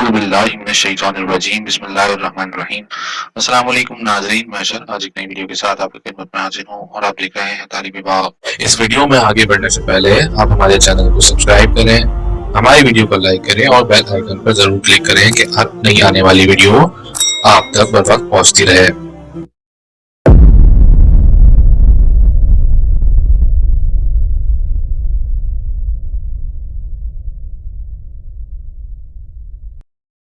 औज़ुबिल्लाहिमिनश्शैतानिर्रजीम बिस्मिल्लाहिर्रहमानिर्रहीम। अस्सलाम वालेकुम नाज़रीन, मैं अशर आज एक नई वीडियो के साथ आपकी खिदमत में हाजिर हूँ और आप देख रहे हैं तालिबी बाग। इस वीडियो में आगे बढ़ने से पहले आप हमारे चैनल को सब्सक्राइब करें, हमारी वीडियो को लाइक करें और बेल आइकन पर जरूर क्लिक करें कि हर नई आने वाली वीडियो आप तक बर वक्त पहुँचती रहे।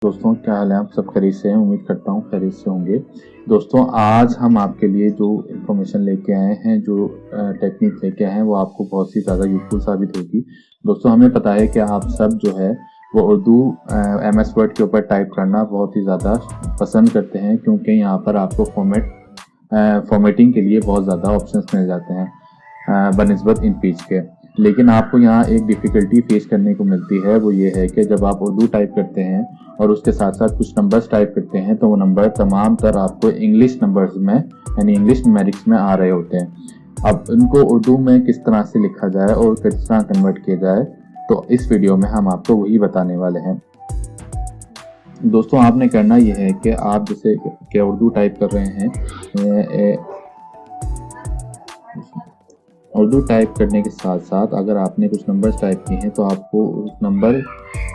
दोस्तों, क्या हाल है? आप सब खैरियत से हैं? उम्मीद करता हूँ खैरियत से होंगे। दोस्तों, आज हम आपके लिए जो इन्फॉर्मेशन लेके आए हैं, जो टेक्निक लेके आए हैं, वो आपको बहुत ही ज़्यादा यूज़फुल साबित होगी। दोस्तों, हमें पता है कि आप सब जो है वो उर्दू MS वर्ड के ऊपर टाइप करना बहुत ही ज़्यादा पसंद करते हैं, क्योंकि यहाँ पर आपको फॉर्मेटिंग के लिए बहुत ज़्यादा ऑप्शंस मिल जाते हैं बनिस्बत इन पेज के। लेकिन आपको यहाँ एक डिफ़िकल्टी फेस करने को मिलती है, वो ये है कि जब आप उर्दू टाइप करते हैं और उसके साथ साथ कुछ नंबर्स टाइप करते हैं, तो वो नंबर तमाम तर आपको इंग्लिश नंबर्स में यानी इंग्लिश न्यूमेरिक्स में आ रहे होते हैं। अब इनको उर्दू में किस तरह से लिखा जाए और किस तरह कन्वर्ट किया जाए, तो इस वीडियो में हम आपको वही बताने वाले हैं। दोस्तों, आपने करना यह है कि आप जैसे कि उर्दू टाइप कर रहे हैं, उर्दू टाइप करने के साथ साथ अगर आपने कुछ नंबर्स टाइप किए हैं तो आपको नंबर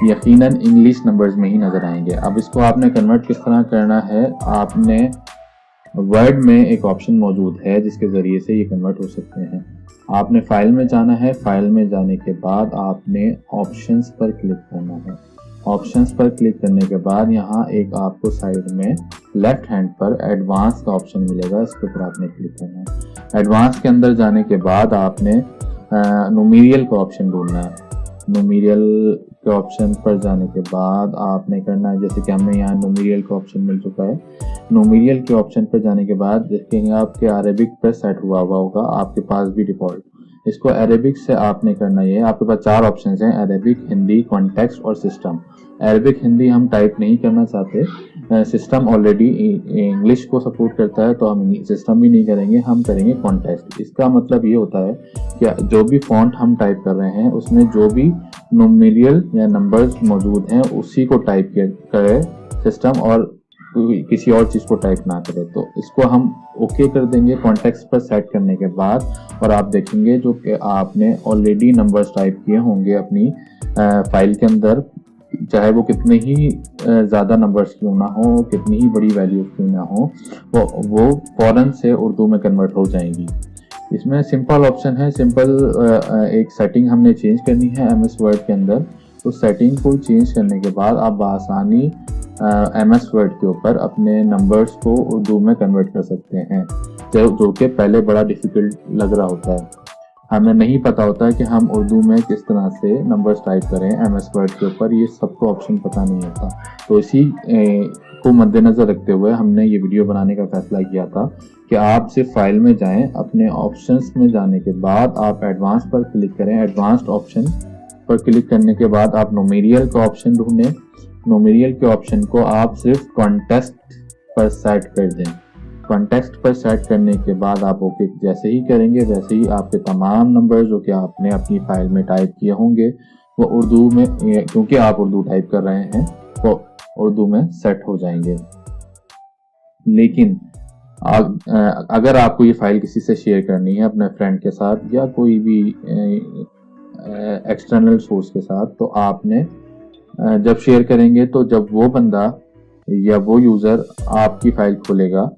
यकीनन इंग्लिश नंबर्स में ही नज़र आएंगे। अब इसको आपने कन्वर्ट किस तरह करना है, आपने वर्ड में एक ऑप्शन मौजूद है जिसके ज़रिए से ये कन्वर्ट हो सकते हैं। आपने फाइल में जाना है, फाइल में जाने के बाद आपने ऑप्शंस पर क्लिक करना है। ऑप्शंस पर क्लिक करने के बाद यहाँ एक आपको साइड में लेफ्ट हैंड पर एडवांस का ऑप्शन मिलेगा, इसके ऊपर आपने क्लिक करना है। एडवांस के अंदर जाने के बाद आपने न्यूमेरियल का ऑप्शन ढूंढना है। न्यूमेरियल के ऑप्शन पर जाने के बाद आपने करना है, जैसे कि हमें यहाँ न्यूमेरियल का ऑप्शन मिल चुका है। न्यूमेरियल के ऑप्शन पर जाने के बाद देखेंगे आपके अरेबिक पर सेट हुआ होगा, आपके पास भी डिफॉल्ट। इसको अरेबिक से आपने करना ये है, आपके पास 4 ऑप्शन हैं, अरेबिक, हिंदी, कॉन्टेक्स्ट और सिस्टम। अरेबिक हिंदी हम टाइप नहीं करना चाहते, सिस्टम ऑलरेडी इंग्लिश को सपोर्ट करता है, तो हम सिस्टम भी नहीं करेंगे, हम करेंगे कॉन्टेक्स्ट। इसका मतलब ये होता है कि जो भी फॉन्ट हम टाइप कर रहे हैं उसमें जो भी न्यूमेरियल या नंबर्स मौजूद हैं उसी को टाइप करें सिस्टम, और किसी और चीज़ को टाइप ना करें। तो इसको हम ओके कर देंगे कॉन्टेक्स्ट पर सेट करने के बाद, और आप देखेंगे जो कि आपने ऑलरेडी नंबर्स टाइप किए होंगे अपनी फाइल के अंदर, चाहे वो कितने ही ज़्यादा नंबर्स क्यों ना हो, कितनी ही बड़ी वैल्यूज क्यों ना हो, वो फ़ौरन से उर्दू में कन्वर्ट हो जाएंगी। इसमें सिंपल ऑप्शन है, सिंपल एक सेटिंग हमने चेंज करनी है MS वर्ड के अंदर। उस सेटिंग को चेंज करने के बाद आप बआसानी MS वर्ड के ऊपर अपने नंबर्स को उर्दू में कन्वर्ट कर सकते हैं, जो कि पहले बड़ा डिफ़िकल्ट लग रहा होता है। हमें नहीं पता होता है कि हम उर्दू में किस तरह से नंबर्स टाइप करें MS वर्ड के ऊपर, ये सबको ऑप्शन पता नहीं होता। तो इसी को मद्देनज़र रखते हुए हमने ये वीडियो बनाने का फैसला किया था कि आप सिर्फ फाइल में जाएं, अपने ऑप्शंस में जाने के बाद आप एडवांस पर क्लिक करें। एडवांस्ड ऑप्शन पर क्लिक करने के बाद आप न्यूमेरियल का ऑप्शन ढूंढें। न्यूमेरियल के ऑप्शन को आप सिर्फ कॉन्टेक्स्ट पर सेट कर दें। कॉन्टेक्स्ट पर सेट करने के बाद आप ओके जैसे ही करेंगे वैसे ही आपके तमाम नंबर जो कि आपने अपनी फाइल में टाइप किए होंगे वो उर्दू में, क्योंकि आप उर्दू टाइप कर रहे हैं, वो उर्दू में सेट हो जाएंगे। लेकिन अगर आपको ये फाइल किसी से शेयर करनी है, अपने फ्रेंड के साथ या कोई भी एक्सटर्नल सोर्स के साथ, तो आपने जब शेयर करेंगे तो जब वो बंदा या वो यूज़र आपकी फाइल खोलेगा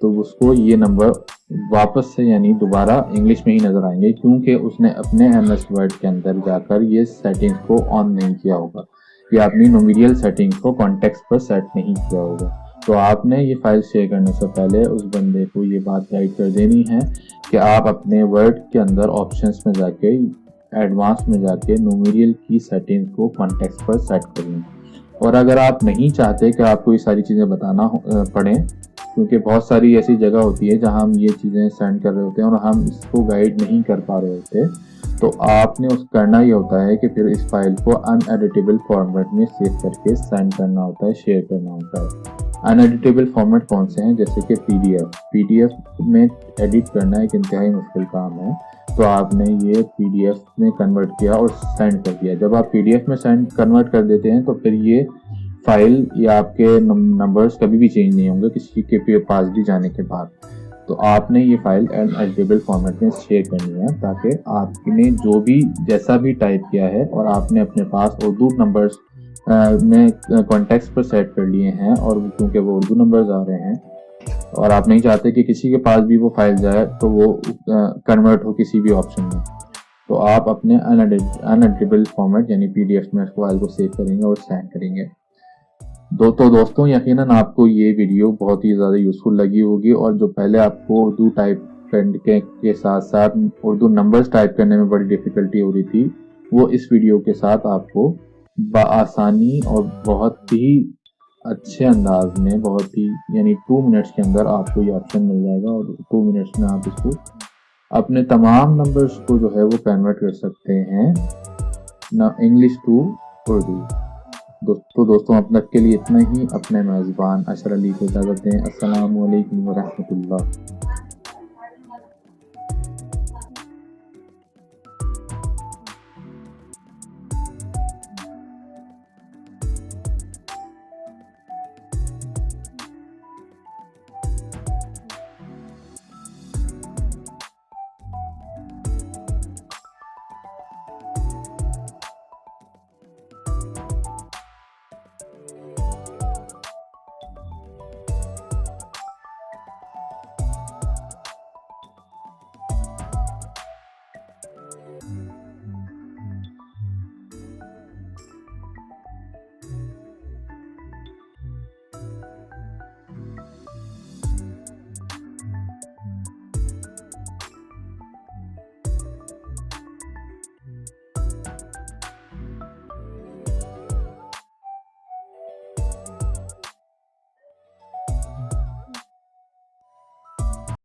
तो उसको ये नंबर वापस से यानी दोबारा इंग्लिश में ही नज़र आएंगे, क्योंकि उसने अपने MS वर्ड के अंदर जाकर ये सेटिंग्स को ऑन नहीं किया होगा या अपनी न्यूमेरियल सेटिंग्स को कॉन्टेक्स्ट पर सेट नहीं किया होगा। तो आपने ये फाइल शेयर करने से पहले उस बंदे को ये बात गाइड कर देनी है कि आप अपने वर्ड के अंदर ऑप्शंस में जाके एडवांस में जाके न्यूमेरियल की सेटिंग्स को कॉन्टेक्स्ट पर सेट कर लें। और अगर आप नहीं चाहते कि आपको ये सारी चीज़ें बताना पड़े, क्योंकि बहुत सारी ऐसी जगह होती है जहां हम ये चीज़ें सेंड कर रहे होते हैं और हम इसको गाइड नहीं कर पा रहे होते, तो आपने उस करना ये होता है कि फिर इस फाइल को अनएडिटेबल फॉर्मेट में सेव करके सेंड करना होता है, शेयर करना होता है। अनएडिटेबल फॉर्मेट कौन से हैं? जैसे कि PDF में एडिट करना एक इंतहाई मुश्किल काम है, तो आपने ये PDF में कन्वर्ट किया और सेंड कर दिया। जब आप PDF में कन्वर्ट कर देते हैं तो फिर ये फाइल या आपके नंबर्स कभी भी चेंज नहीं होंगे किसी के पास भी जाने के बाद। तो आपने ये फाइल एडिटेबल फॉर्मेट में शेयर करनी है ताकि आपने जो भी जैसा भी टाइप किया है और आपने अपने पास उर्दू नंबर्स में कॉन्टेक्स्ट पर सेट कर लिए हैं और क्योंकि वो उर्दू नंबर्स आ रहे हैं और आप नहीं चाहते कि किसी के पास भी वो फाइल जाए तो वो कन्वर्ट हो किसी भी ऑप्शन में, तो आप अपने अनएडिटेबल फॉर्मेट यानी पीडीएफ में फाइल को सेव करेंगे और सेंड करेंगे। दोस्तों यकीनन आपको ये वीडियो बहुत ही ज़्यादा यूज़फुल लगी होगी और जो पहले आपको उर्दू टाइप करने के साथ साथ उर्दू नंबर्स टाइप करने में बड़ी डिफ़िकल्टी हो रही थी, वो इस वीडियो के साथ आपको बआसानी और बहुत ही अच्छे अंदाज में बहुत ही यानी 2 मिनट्स के अंदर आपको ये ऑप्शन मिल जाएगा और 2 मिनट्स में आप इसको अपने तमाम नंबर्स को जो है वो कन्वर्ट कर सकते हैं ना इंग्लिश टू उर्दू। दोस्तों अब तक के लिए इतना ही। अपने मेज़बान अशर अली को इजाज़त दें। अस्सलामु अलैकुम व रहमतुल्लाह।